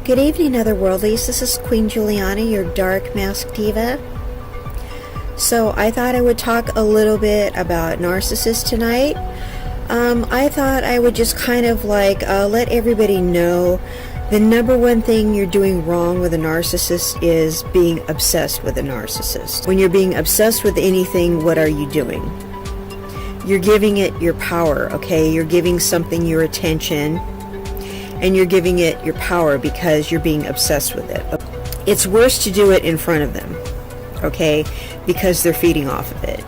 Good evening, otherworldlies. This is Queen Juliana, your dark masked diva. So I thought I would talk a little bit about narcissists tonight. I thought I would just kind of let everybody know the number one thing you're doing wrong with a narcissist is being obsessed with a narcissist. When you're being obsessed with anything, what are you doing? You're giving it your power, okay? You're giving something your attention, and you're giving it your power because you're being obsessed with it. It's worse to do it in front of them, okay? Because they're feeding off of it.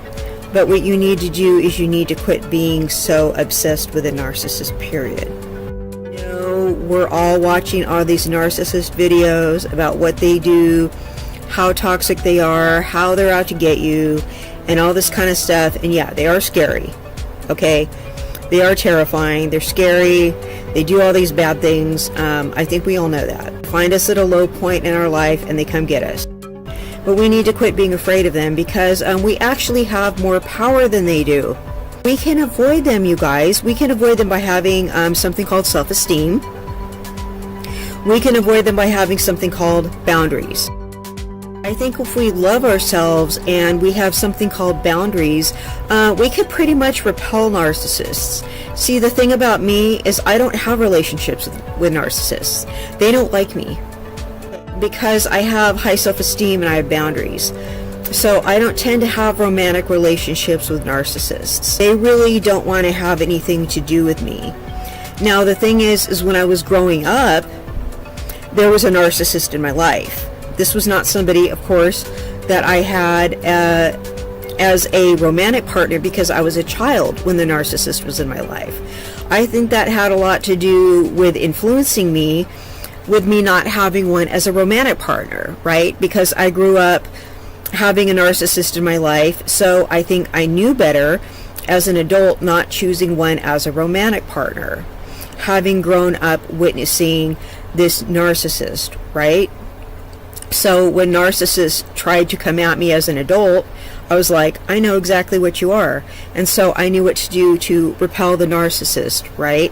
But what you need to do is you need to quit being so obsessed with a narcissist, period. You know, we're all watching all these narcissist videos about what they do, how toxic they are, how they're out to get you, and all this kind of stuff. And yeah, they are scary, okay? They are terrifying. They're scary. They do all these bad things. I think we all know that. Find us at a low point in our life and they come get us. But we need to quit being afraid of them because we actually have more power than they do. We can avoid them, you guys. We can avoid them by having something called self-esteem. We can avoid them by having something called boundaries. I think if we love ourselves and we have something called boundaries, we could pretty much repel narcissists. See, the thing about me is I don't have relationships with narcissists. They don't like me because I have high self-esteem and I have boundaries. So I don't tend to have romantic relationships with narcissists. They really don't want to have anything to do with me. Now, the thing is when I was growing up, there was a narcissist in my life. This was not somebody, of course, that I had as a romantic partner because I was a child when the narcissist was in my life. I think that had a lot to do with influencing me, with me not having one as a romantic partner, right? Because I grew up having a narcissist in my life, so I think I knew better as an adult not choosing one as a romantic partner, having grown up witnessing this narcissist, right? So when narcissists tried to come at me as an adult, I was like, I know exactly what you are. And so I knew what to do to repel the narcissist, right?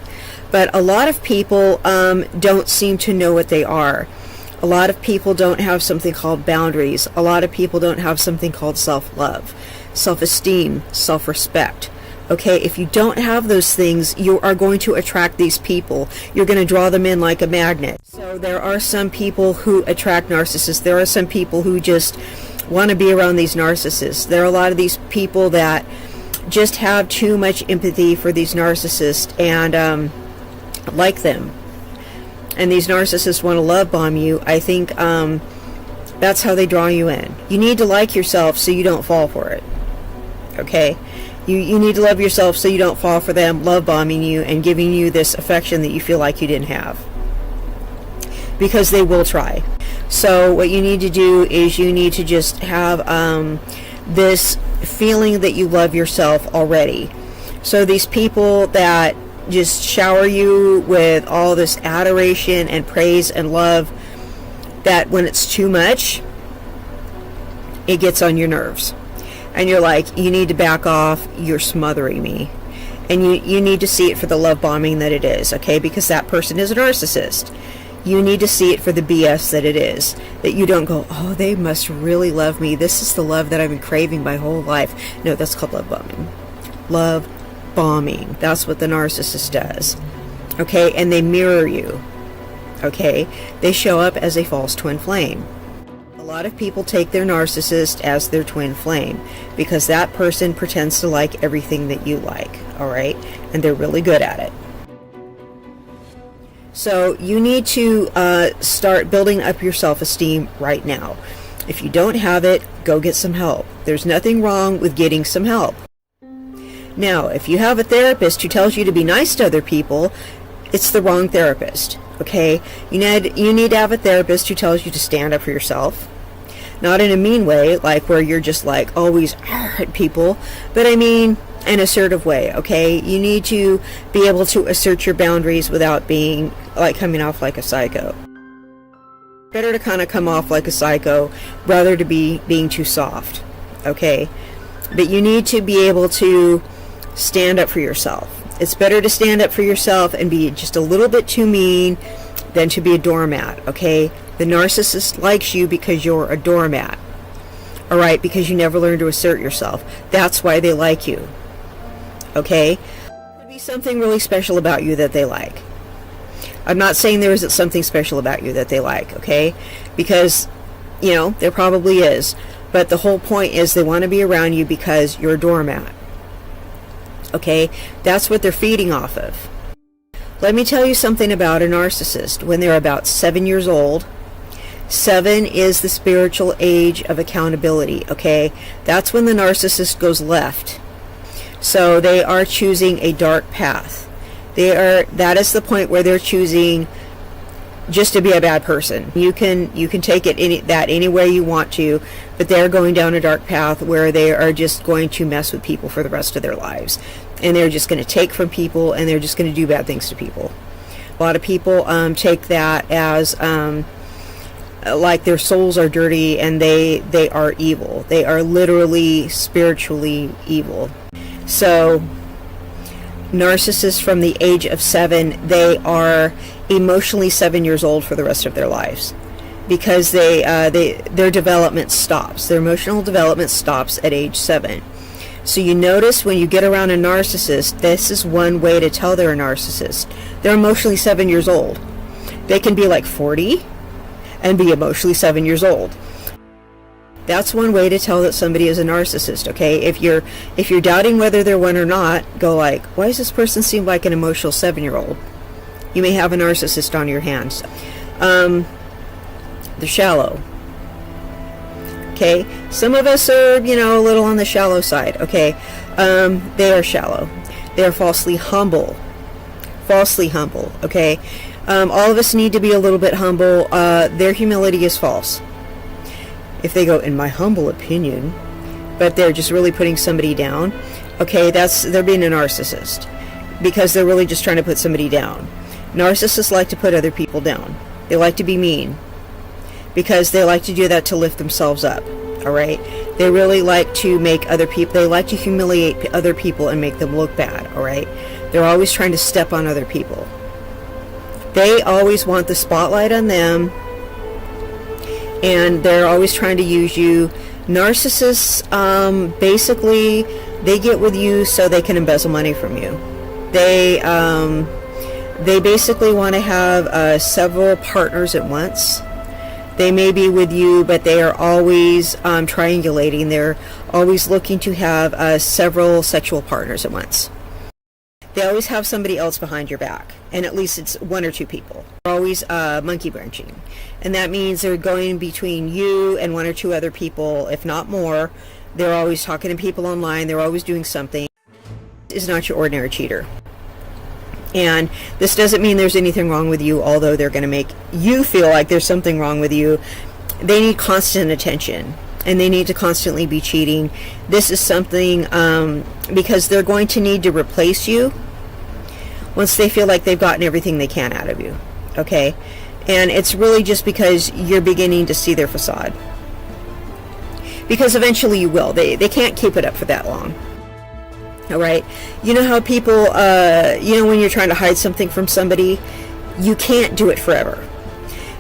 But a lot of people don't seem to know what they are. A lot of people don't have something called boundaries. A lot of people don't have something called self-love, self-esteem, self-respect. Okay, if you don't have those things, you are going to attract these people. You're going to draw them in like a magnet. So there are some people who attract narcissists. There are some people who just want to be around these narcissists. There are a lot of these people that just have too much empathy for these narcissists and like them. And these narcissists want to love bomb you. I think that's how they draw you in. You need to like yourself so you don't fall for it. Okay? You need to love yourself so you don't fall for them love bombing you and giving you this affection that you feel like you didn't have. Because they will try. So what you need to do is you need to just have this feeling that you love yourself already. So these people that just shower you with all this adoration and praise and love, that when it's too much, it gets on your nerves. And you're like, you need to back off, you're smothering me. And you need to see it for the love bombing that it is, okay? Because that person is a narcissist. You need to see it for the BS that it is. That you don't go, oh, they must really love me. This is the love that I've been craving my whole life. No, that's called love bombing. Love bombing. That's what the narcissist does. Okay? And they mirror you. Okay? They show up as a false twin flame. A lot of people take their narcissist as their twin flame because that person pretends to like everything that you like, all right? And they're really good at it. So you need to start building up your self-esteem right now. If you don't have it, go get some help. There's nothing wrong with getting some help. Now, if you have a therapist who tells you to be nice to other people, it's the wrong therapist, okay? You need to have a therapist who tells you to stand up for yourself. Not in a mean way, like where you're just like always at people, but I mean an assertive way, okay? You need to be able to assert your boundaries without being like coming off like a psycho. Better to kind of come off like a psycho rather to be being too soft, okay? But you need to be able to stand up for yourself. It's better to stand up for yourself and be just a little bit too mean than to be a doormat, okay? The narcissist likes you because you're a doormat, all right? Because you never learn to assert yourself. That's why they like you, okay? There could be something really special about you that they like. I'm not saying there isn't something special about you that they like, okay? Because, you know, there probably is. But the whole point is they want to be around you because you're a doormat. Okay? That's what they're feeding off of. Let me tell you something about a narcissist. When they're about 7 years old, 7 is the spiritual age of accountability, okay? That's when the narcissist goes left. So they are choosing a dark path. That is the point where they're choosing just to be a bad person. You can take it any way you want to, but they're going down a dark path where they are just going to mess with people for the rest of their lives. And they're just going to take from people, and they're just going to do bad things to people. A lot of people take that as like their souls are dirty and they are evil. They are literally spiritually evil. So narcissists from the age of 7, they are emotionally 7 years old for the rest of their lives, because their development stops. Their emotional development stops at age 7. So you notice when you get around a narcissist, this is one way to tell they're a narcissist. They're emotionally 7 years old. They can be like 40 and be emotionally 7 years old. That's one way to tell that somebody is a narcissist, okay? If you're doubting whether they're one or not, go like, why does this person seem like an emotional 7-year-old? You may have a narcissist on your hands. They're shallow. Okay? Some of us are, you know, a little on the shallow side, okay? They are shallow. They are falsely humble. Falsely humble, okay? All of us need to be a little bit humble. Their humility is false. If they go, in my humble opinion, but they're just really putting somebody down, okay, they're being a narcissist, because they're really just trying to put somebody down. Narcissists like to put other people down. They like to be mean, because they like to do that to lift themselves up, all right? They really like to make other people, they like to humiliate other people and make them look bad, all right? They're always trying to step on other people. They always want the spotlight on them, and they're always trying to use you. Narcissists, basically, they get with you so they can embezzle money from you. They basically want to have several partners at once. They may be with you, but they are always triangulating. They're always looking to have several sexual partners at once. They always have somebody else behind your back, and at least it's 1 or 2 people. They're always monkey branching, and that means they're going between you and 1 or 2 other people, if not more. They're always talking to people online. They're always doing something. This is not your ordinary cheater. And this doesn't mean there's anything wrong with you, although they're going to make you feel like there's something wrong with you. They need constant attention, and they need to constantly be cheating. This is something because they're going to need to replace you once they feel like they've gotten everything they can out of you, okay? And it's really just because you're beginning to see their facade. Because eventually you will. They can't keep it up for that long. All right? You know how people, you know when you're trying to hide something from somebody, you can't do it forever.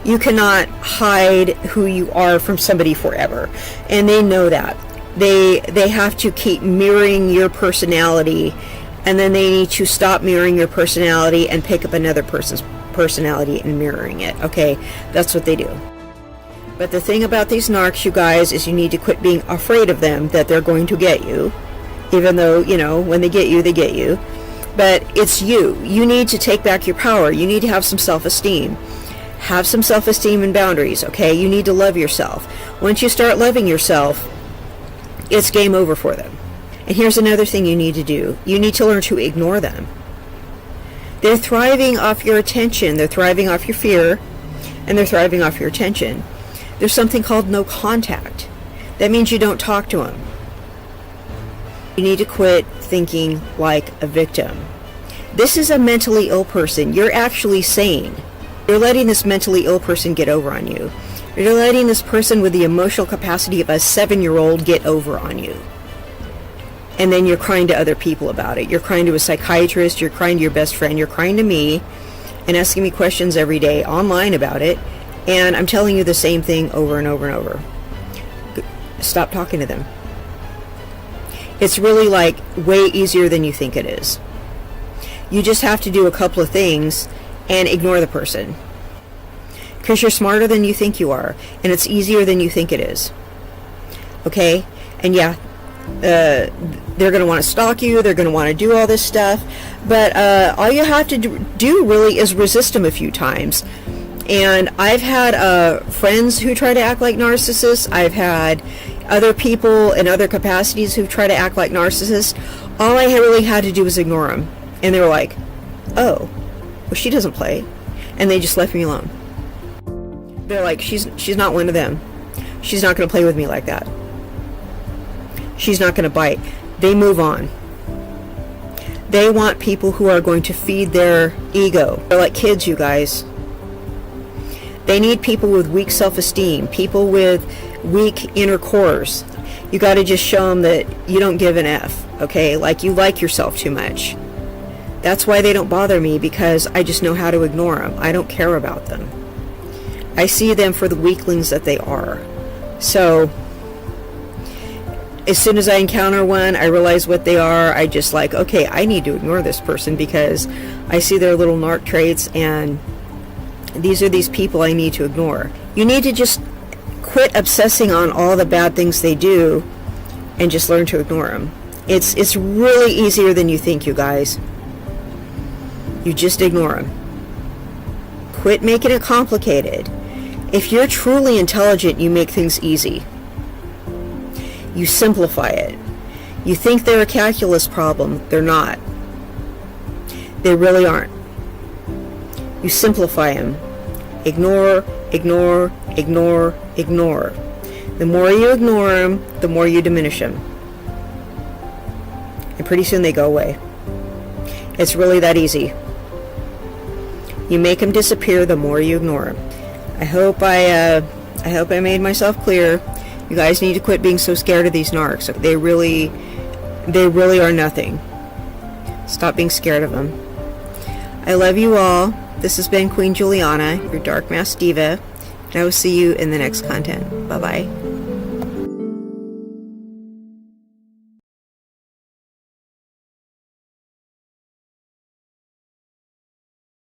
You cannot hide who you are from somebody forever. And they know that. They have to keep mirroring your personality, and then they need to stop mirroring your personality and pick up another person's personality and mirroring it. Okay? That's what they do. But the thing about these narcs, you guys, is you need to quit being afraid of them, that they're going to get you. Even though, you know, when they get you, they get you. But it's you. You need to take back your power. You need to have some self-esteem. Have some self-esteem and boundaries, okay? You need to love yourself. Once you start loving yourself, it's game over for them. And here's another thing you need to do. You need to learn to ignore them. They're thriving off your attention. They're thriving off your fear, and they're thriving off your attention. There's something called no contact. That means you don't talk to them. You need to quit thinking like a victim. This is a mentally ill person. You're actually sane. You're letting this mentally ill person get over on you. You're letting this person with the emotional capacity of a 7-year-old get over on you. And then you're crying to other people about it. You're crying to a psychiatrist. You're crying to your best friend. You're crying to me. and asking me questions every day online about it, and I'm telling you the same thing over and over and over. Stop talking to them. It's really like way easier than you think it is. You just have to do a couple of things and ignore the person. Because you're smarter than you think you are, and it's easier than you think it is. Okay? And yeah, they're going to want to stalk you, they're going to want to do all this stuff, but all you have to do really is resist them a few times. And I've had friends who try to act like narcissists. I've had other people in other capacities who try to act like narcissists. All I really had to do was ignore them. And they were like, oh, well, she doesn't play. And they just left me alone. They're like, she's not one of them. She's not going to play with me like that. She's not going to bite. They move on. They want people who are going to feed their ego. They're like kids, you guys. They need people with weak self-esteem, people with weak inner cores. You got to just show them that you don't give an F, okay? Like you like yourself too much. That's why they don't bother me, because I just know how to ignore them. I don't care about them. I see them for the weaklings that they are. So as soon as I encounter one, I realize what they are. I just like, okay, I need to ignore this person because I see their little narc traits, and these are these people I need to ignore. You need to just quit obsessing on all the bad things they do and just learn to ignore them. It's really easier than you think, you guys. You just ignore them. Quit making it complicated. If you're truly intelligent, you make things easy. You simplify it. You think they're a calculus problem. They're not. They really aren't. You simplify them. Ignore, ignore, ignore, ignore. The more you ignore them, the more you diminish them. And pretty soon they go away. It's really that easy. You make them disappear the more you ignore them. I hope I made myself clear. You guys need to quit being so scared of these narcs. They really are nothing. Stop being scared of them. I love you all. This has been Queen Juliana, your Dark Mask Diva, and I will see you in the next content. Bye-bye.